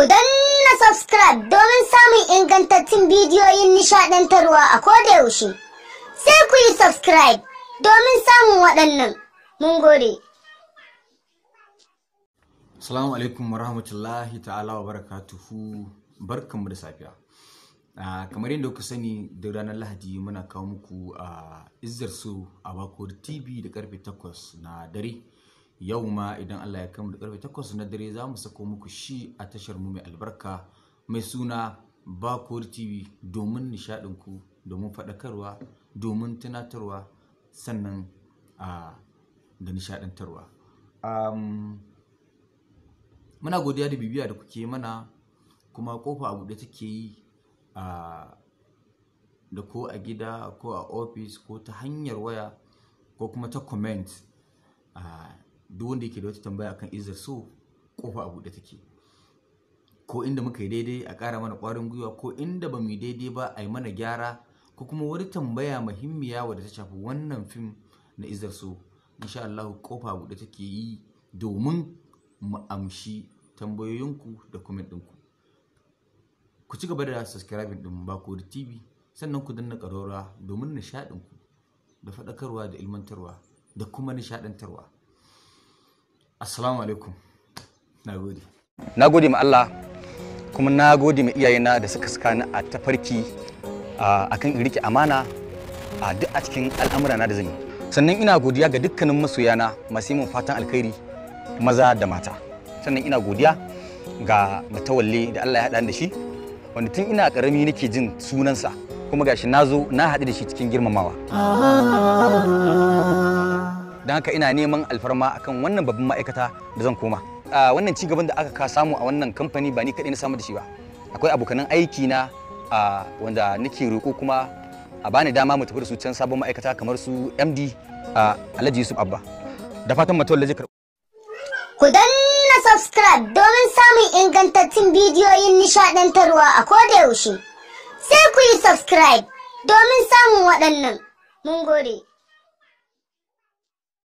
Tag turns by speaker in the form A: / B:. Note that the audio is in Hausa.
A: Ku danna subscribe domin samun ingantattun bidiyoyin nishaɗantarwa a koda yaushe. Sai ku yi subscribe domin samun waɗannan. Mun gode.
B: Assalamu alaikum warahmatullahi ta'ala wa barakatuhu. Barkanmu da safiya. Kamar yadda kuka sani da ranar Lahadi muna kawo muku Izzar So a Bakori TV da karfe 8 na dare. Yau ma idan Allah ya kama da karfe 8 na dare za mu sako muku shi a tashar mu mai albarka mai suna Bakori TV domin nishadinku, domin faɗakarwa, domin tunatarwa, sannan da nishadantarwa. Muna godiya da bibiya da kuke mana, kuma kofa a buɗe take yi da ko a gida ko a office ko ta hanyar waya ko kuma ta comment. Duk wanda yake da wata tambaya akan Izzar So, kofa a buɗe take. Ko inda muka yi daidai a ƙara mana ƙwarin gwiwa, ko inda ba mu yi daidai ba a yi mana gyara, ko kuma wani tambaya muhimmiya wadda ta shafi wannan fim na Izzar So, insha Allah kofa a buɗe take yi domin mu amshi tambayoyinku da comment ɗinku. Ku ci gaba da subscribing ɗin Bakori TV, sannan ku danna ƙararrawa domin nishaɗinku da faɗakarwa da ilmantarwa da kuma nishaɗantarwa. Assalamu alaikum. Nagode.
C: Nagode ma Allah, kuma nagode ma iyayena da suka saka ni a tafarki akan in rike amana a duk a cikin al'amurana da zan yi. Sannan ina godiya ga dukkanin masoyana masu yi min fatan alkhairi, maza da mata. Sannan ina godiya ga Matawalle da Allah ya haɗa da shi, wanda tun ina ƙarami nake jin sunansa, kuma gashi na zo na haɗu da shi cikin girmamawa. Don haka ina neman alfarma akan wannan babban ma'aikata da zan koma. Wannan ci gaban da aka samu a wannan kamfani ba ni kaɗai na samu da shi ba. Akwai abokanan aiki na wanda nake roƙo kuma a bani dama mu tafi da su can sabon ma'aikata, kamar su MD Alhaji Yusuf Abba. Da fatan Matawalle zai karɓi.
A: Ku danna subscribe domin samun ingantattun bidiyoyin nishaɗantarwa a koda yaushe. Sai ku yi subscribe domin samun waɗannan. Mun gode.